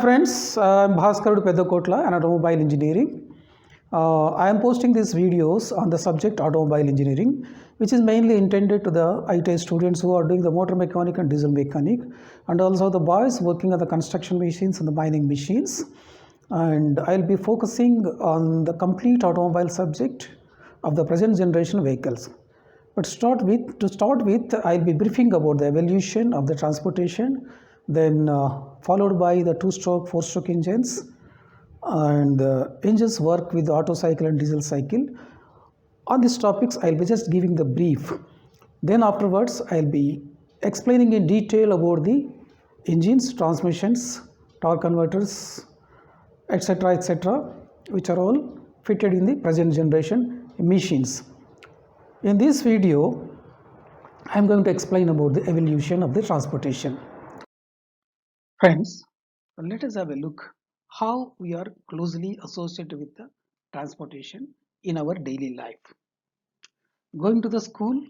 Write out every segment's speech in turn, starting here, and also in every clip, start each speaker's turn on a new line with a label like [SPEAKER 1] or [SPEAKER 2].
[SPEAKER 1] Friends, I'm Bhaskar Pedakotla and Automobile Engineering. I am posting these videos on the subject automobile engineering, which is mainly intended to the ITI students who are doing the motor mechanic and diesel mechanic, and also the boys working on the construction machines and the mining machines. And I'll be focusing on the complete automobile subject of the present generation vehicles. But to start with, I'll be briefing about the evolution of the transportation, then followed by the two-stroke, four-stroke engines, and engines work with the Otto cycle and diesel cycle. On these topics, I'll be just giving the brief. Then afterwards, I'll be explaining in detail about the engines, transmissions, torque converters, etc., which are all fitted in the present generation machines. In this video, I am going to explain about the evolution of the transportation. Friends, let us have a look how we are closely associated with the transportation in our daily life. Going to the school,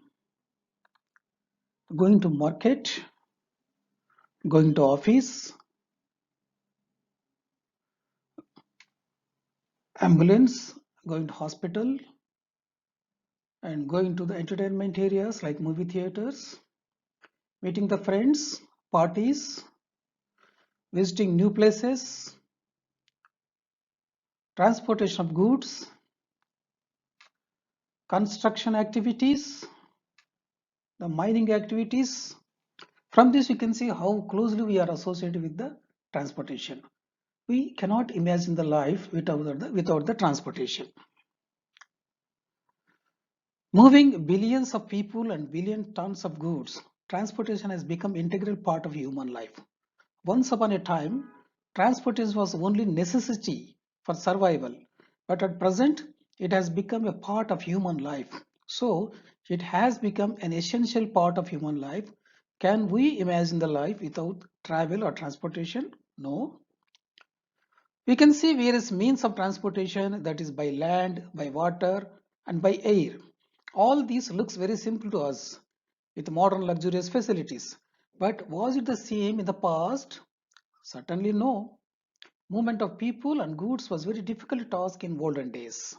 [SPEAKER 1] going to market, going to office, ambulance, going to hospital, and going to the entertainment areas like movie theaters, meeting the friends, parties, visiting new places, transportation of goods, construction activities, the mining activities. From this you can see how closely we are associated with the transportation. We cannot imagine the life without the transportation. Moving billions of people and billion tons of goods, transportation has become integral part of human life. Once upon a time, transportation was only necessity for survival, but at present it has become a part of human life. So it has become an essential part of human life. Can we imagine the life without travel or transportation? No. We can see various means of transportation, that is by land, by water, and by air. All these looks very simple to us with modern luxurious facilities. But was it the same in the past? Certainly no. Movement of people and goods was very difficult task in olden days.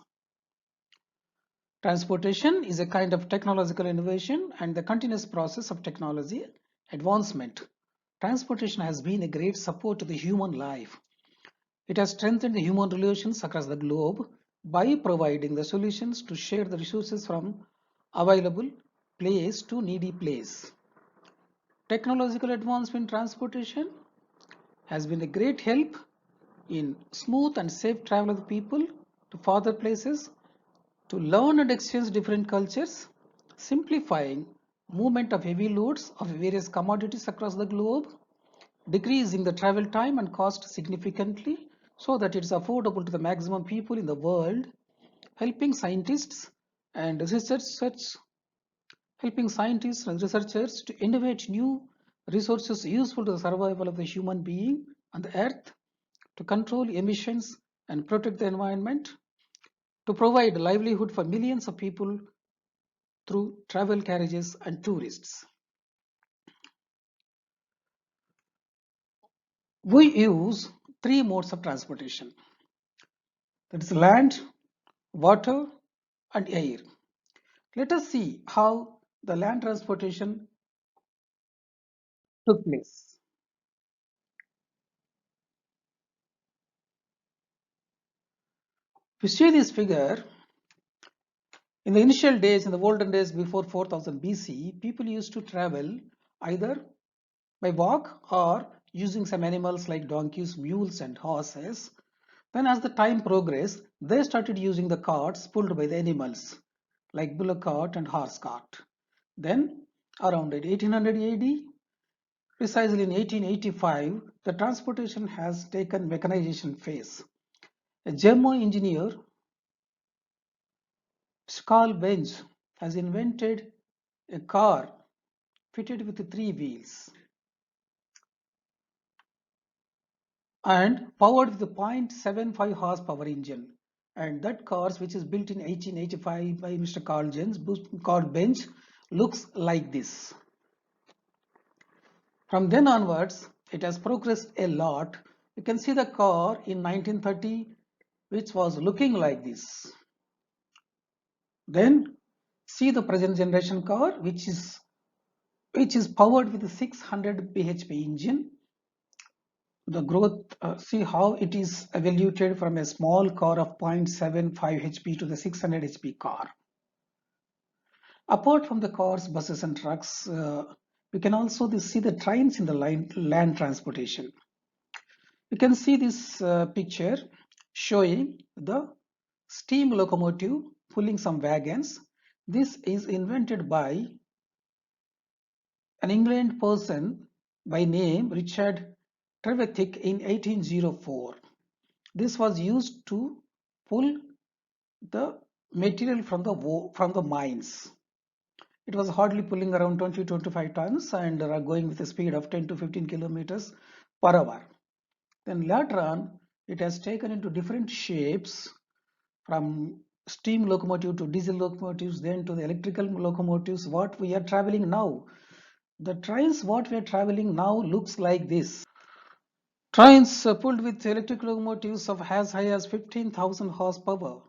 [SPEAKER 1] Transportation is a kind of technological innovation and the continuous process of technology advancement. Transportation has been a great support to the human life. It has strengthened the human relations across the globe by providing the solutions to share the resources from available place to needy place. Technological advancement in transportation has been a great help in smooth and safe travel of the people to farther places, to learn and exchange different cultures, simplifying movement of heavy loads of various commodities across the globe, decreasing the travel time and cost significantly so that it is affordable to the maximum people in the world, helping scientists and researchers to innovate new resources useful to the survival of the human being on the earth, to control emissions and protect the environment, to provide livelihood for millions of people through travel carriages and tourists. We use three modes of transportation, that is land, water, and air. Let us see how the land transportation took place. If you see this figure, in the initial days, in the olden days before 4000 BC, people used to travel either by walk or using some animals like donkeys, mules, and horses. Then as the time progressed, they started using the carts pulled by the animals like bullock cart and horse cart. Then around 1800 AD, precisely in 1885, the transportation has taken mechanization phase. A German engineer, Carl Benz, has invented a car fitted with three wheels and powered with a 0.75 horsepower engine. And that car, which is built in 1885 by Mr. Carl Benz, looks like this. From then onwards, it has progressed a lot You can see the car in 1930 which was looking like this. Then see the present generation car which is powered with a 600 bhp engine. The growth, see how it is evoluted from a small car of 0.75 hp to the 600 hp car. Apart from the cars, buses and trucks, we can also see the trains in the land transportation. You can see this picture showing the steam locomotive pulling some wagons. This is invented by an England person by name Richard Trevithick in 1804. This was used to pull the material from the mines. It was hardly pulling around 20-25 tons and going with a speed of 10 to 15 kilometers per hour. Then later on, it has taken into different shapes from steam locomotive to diesel locomotives, then to the electrical locomotives, what we are traveling now. The trains what we are traveling now looks like this. Trains pulled with electric locomotives of as high as 15,000 horsepower,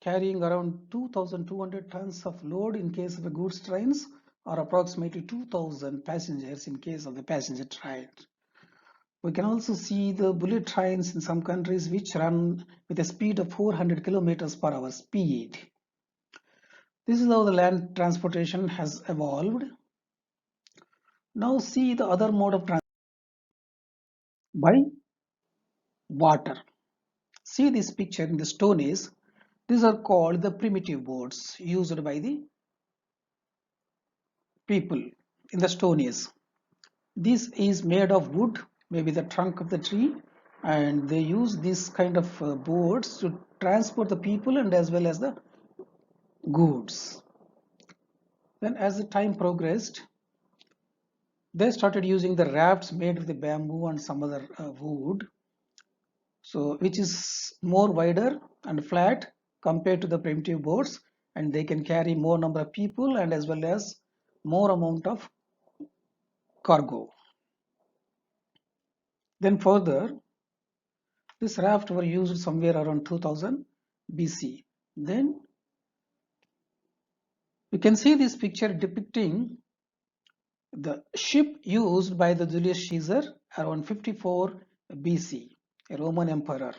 [SPEAKER 1] carrying around 2,200 tons of load in case of the goods trains, or approximately 2,000 passengers in case of the passenger train. We can also see the bullet trains in some countries which run with a speed of 400 kilometers per hour speed. This is how the land transportation has evolved. Now see the other mode of transport by water. See this picture in the Stone Age. These are called the primitive boats used by the people in the Stone Age. This is made of wood, maybe the trunk of the tree, and they use this kind of boats to transport the people and as well as the goods. Then as the time progressed, they started using the rafts made of the bamboo and some other wood, so which is more wider and flat compared to the primitive boats, and they can carry more number of people and as well as more amount of cargo. Then further, this raft were used somewhere around 2000 BC. Then you can see this picture depicting the ship used by the Julius Caesar around 54 BC, a Roman emperor.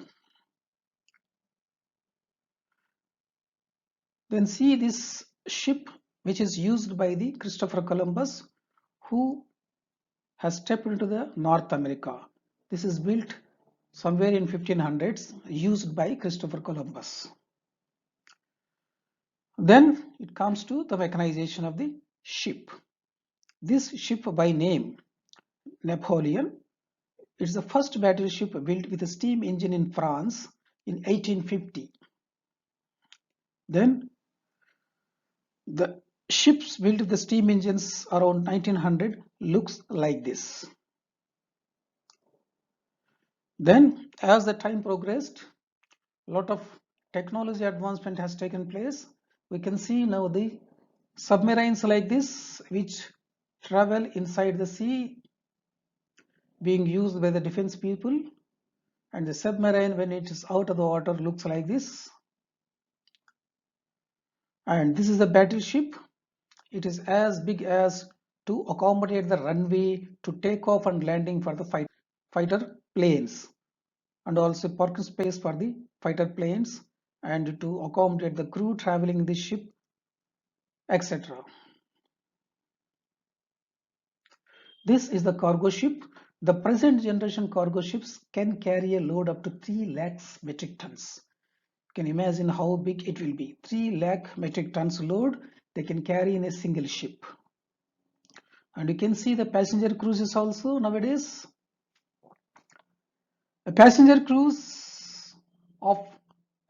[SPEAKER 1] Then see this ship which is used by the Christopher Columbus, who has stepped into the North America. This is built somewhere in 1500s, used by Christopher Columbus. Then it comes to the mechanization of the ship. This ship by name Napoleon, it's the first battleship built with a steam engine in France in 1850. Then the ships built with the steam engines around 1900 looks like this. Then as the time progressed, a lot of technology advancement has taken place. We can see now the submarines like this which travel inside the sea being used by the defense people, and the submarine when it is out of the water looks like this. And this is the battleship. It is as big as to accommodate the runway to take off and landing for the fighter planes, and also parking space for the fighter planes, and to accommodate the crew traveling in the ship, etc. This is the cargo ship. The present generation cargo ships can carry a load up to 3 lakhs metric tons. You can imagine how big it will be. 3 lakh metric tons load they can carry in a single ship. And you can see the passenger cruises also nowadays. A passenger cruise of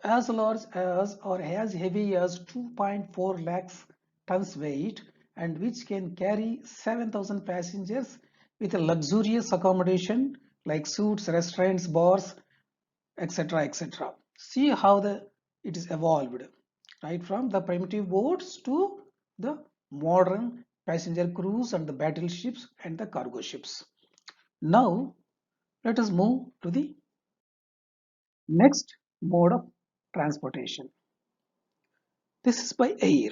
[SPEAKER 1] as large as or as heavy as 2.4 lakhs tons weight, and which can carry 7,000 passengers with a luxurious accommodation like suites, restaurants, bars, etc., etc. See how it is evolved, right from the primitive boats to the modern passenger cruise and the battleships and the cargo ships. Now Let us move to the next mode of transportation. This is by air.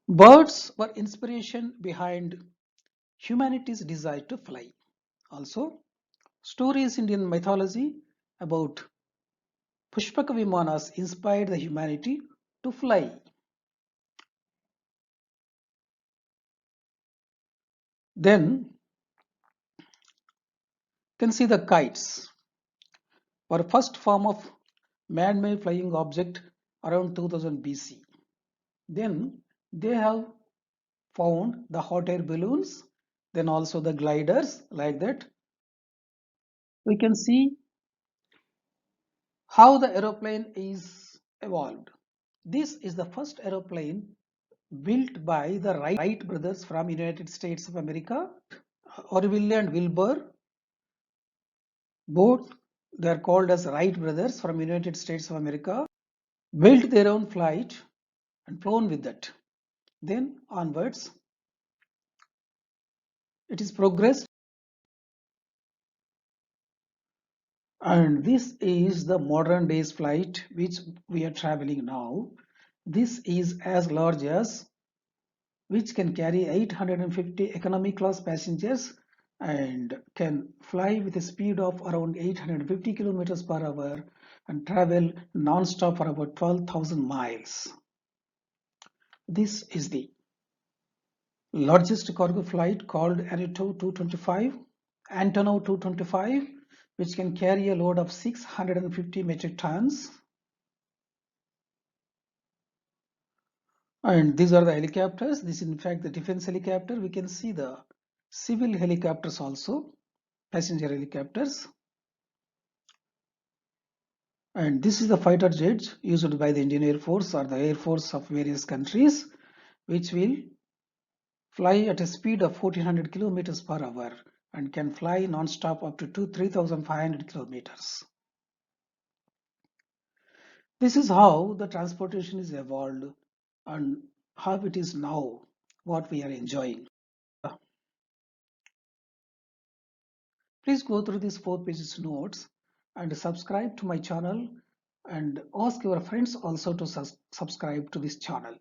[SPEAKER 1] Birds were inspiration behind humanity's desire to fly. Also, stories in Indian mythology about Pushpaka Vimanas inspired the humanity to fly. Then you can see the kites were first form of man-made flying object around 2000 BC. Then they have found the hot air balloons, then also the gliders like that. We can see how the aeroplane is evolved. This is the first aeroplane built by the Wright brothers from United States of America. Orville and Wilbur, both they are called as Wright brothers from United States of America, built their own flight and flown with that. Then onwards, it is progressed, and this is the modern days flight which we are traveling now. This is as large as which can carry 850 economy class passengers and can fly with a speed of around 850 kilometers per hour and travel non-stop for about 12,000 miles. This is the largest cargo flight called Antonov 225, which can carry a load of 650 metric tons. And these are the helicopters. This is in fact the defense helicopter. We can see the civil helicopters also, passenger helicopters. And this is the fighter jets used by the Indian Air Force or the Air Force of various countries, which will fly at a speed of 1400 kilometers per hour and can fly non-stop up to 3500 kilometers. This is how the transportation is evolved and how it is now what we are enjoying. Please go through these 4 pages notes and subscribe to my channel and ask your friends also to subscribe to this channel.